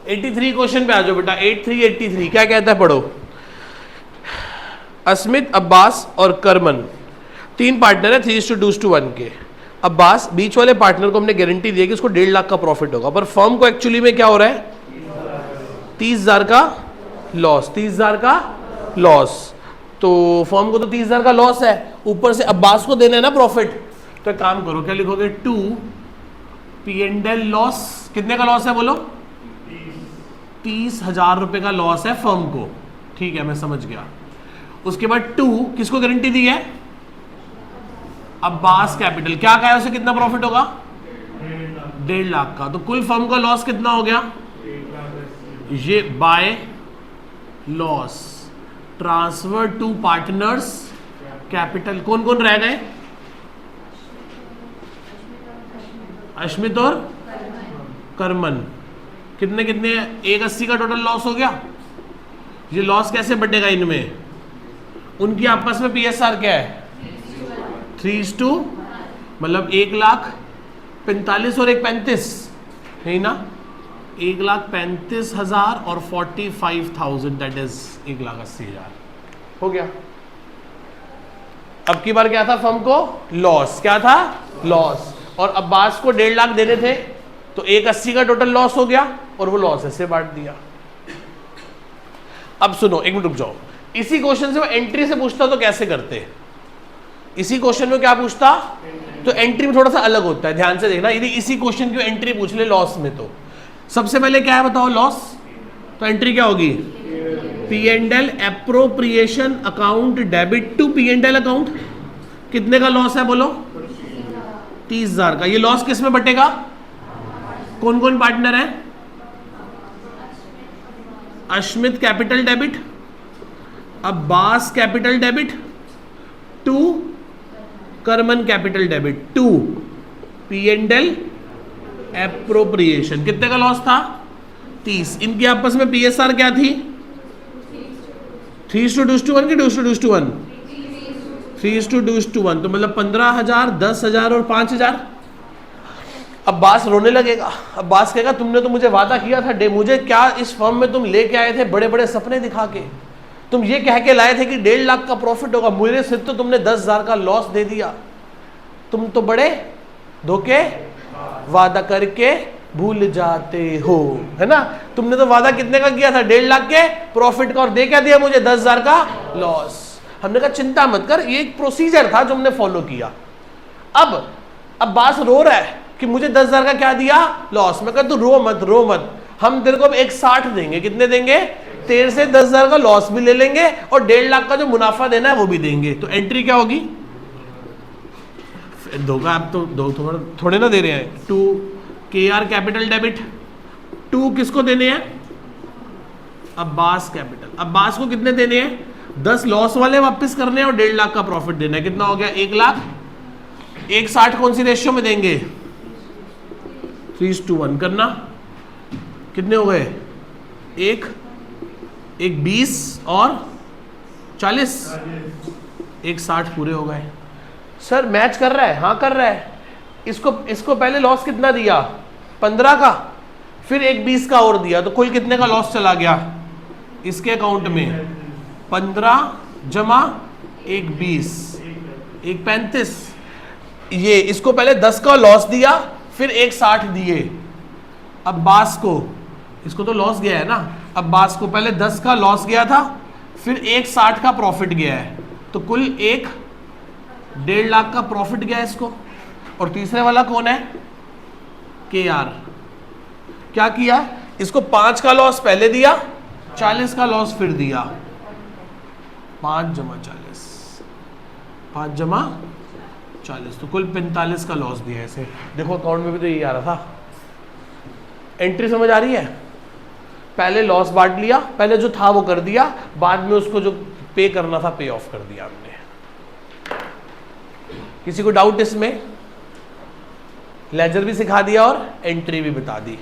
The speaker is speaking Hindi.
83 क्वेश्चन पे आ जाओ बेटा। 83 क्या कहता है, पढ़ो। अस्मित, अब्बास और करमन तीन पार्टनर है 3:2:1 के। अब्बास बीच वाले पार्टनर को हमने गारंटी दी है कि उसको 1.5 लाख का प्रॉफिट होगा, पर फर्म को एक्चुअली में क्या हो रहा है, 30,000 का लॉस। 30,000 का लॉस, तो फर्म को तो 30,000 का लॉस है, ऊपर से अब्बास को देना है ना प्रॉफिट। तो एक काम करो, क्या लिखोगे, 2 P&L लॉस। कितने का लॉस है बोलो, 30,000 रुपए का लॉस है फर्म को, ठीक है मैं समझ गया। उसके बाद 2 किसको गारंटी दी है, अब्बास कैपिटल। क्या कहा है उसे, कितना प्रॉफिट होगा, 1.5 लाख का। तो कुल फर्म का लॉस कितना हो गया, ये by loss transfer to partners capital. कौन कौन रह गए, अश्मित और करमन। कितने कितने, 180 का टोटल लॉस हो गया। ये लॉस कैसे बढ़ेगा इनमें, उनकी आपस में PSR क्या है, 3:2, मतलब 1,45,000 और 1,35,000 है ना, 1,35,000 और 45,000, दैट इज 1,80,000 हो गया। अब की बार क्या था फर्म को, लॉस। क्या था, लॉस। और अब्बास को 1.5 लाख देने थे, तो 180 का टोटल लॉस हो गया और वो लॉस ऐसे बांट दिया। अब सुनो, एक मिनट रुक जाओ। इसी क्वेश्चन से वो एंट्री से पूछता तो कैसे करते, इसी क्वेश्चन में क्या पूछता, तो एंट्री में थोड़ा सा अलग होता है, ध्यान से देखना। यदि इसी क्वेश्चन की एंट्री पूछ ले लॉस में, तो सबसे पहले क्या है बताओ, लॉस। तो एंट्री क्या होगी, P&L appropriation account debit to P&L account. कितने का लॉस है बोलो, 30,000 का। ये लॉस किस में बटेगा, कौन कौन पार्टनर है, Ashmit capital debit, Abbas capital debit, 2 Karman capital debit, 2 P&L appropriation. कितने का लॉस था, 30। इनकी आपस में PSR क्या थी, 3:2:1 की 2:2:1, 3:2:1, तो मतलब 15,000, 10,000 और 5,000। अब्बास रोने लगेगा। अब्बास कहेगा तुमने तो मुझे वादा किया था, मुझे क्या इस फर्म में तुम लेके आए थे, बड़े बड़े सपने दिखा के तुम ये कह के लाए थे कि 1.5 लाख का प्रॉफिट होगा, मुझे सिर्फ तो तुमने 10,000 का लॉस दे दिया। तुम तो बड़े धोखे वादा करके भूल जाते हो, है ना। तुमने तो वादा कितने का किया था, 1.5 लाख के प्रॉफिट का, और दे क्या दिया मुझे, 10,000 का लॉस। हमने कहा चिंता मत कर, ये एक प्रोसीजर था जो हमने फॉलो किया। अब अब्बास रो रहा है कि मुझे 10,000 का क्या दिया, लॉस। मैं कहता तू रो मत, रो मत, हम तेरे को 160 देंगे। कितने देंगे, तेरे से 10,000 का लॉस भी ले लेंगे और 1.5 लाख का जो मुनाफा देना है वो भी देंगे। तो एंट्री क्या होगी, धोखा आप तो थोड़े ना दे रहे हैं। 2 KR कैपिटल डेबिट, 2 किसको देने हैं, अब्बास कैपिटल। अब्बास को कितने देने हैं, 10 लॉस वाले वापस करने हैं और 1.5 लाख का प्रॉफिट देना है। कितना हो गया, 1 लाख। 160 कौन सी रेशियो में देंगे, 3:1 करना। कितने हो गए, 1 20 और 40, 160 पूरे हो गए। सर मैच कर रहा है, हाँ कर रहा है। इसको पहले लॉस कितना दिया, 15 का, फिर 1 20 का और दिया, तो कुल कितने का लॉस चला गया इसके अकाउंट में, 15 जमा 1 20, 1 35। ये इसको पहले 10 का लॉस दिया, फिर 160 दिए अब्बास को। इसको तो लॉस गया है ना, अब्बास को पहले 10 का लॉस गया था, फिर 160 का प्रॉफिट गया है, तो कुल 1.5 लाख का प्रॉफिट गया है इसको। और तीसरे वाला कौन है, KR। क्या किया, इसको 5 का लॉस पहले दिया, 40 का लॉस फिर दिया, 5 जमा 40, 5 जमा 40, तो कुल 45 का लॉस दिया ऐसे। देखो अकाउंट में भी तो यही आ रहा था। एंट्री समझ आ रही है, पहले लॉस बांट लिया, पहले जो था वो कर दिया, बाद में उसको जो पे करना था पे ऑफ कर दिया हमने। किसी को डाउट इसमें, लेजर भी सिखा दिया और एंट्री भी बता दी।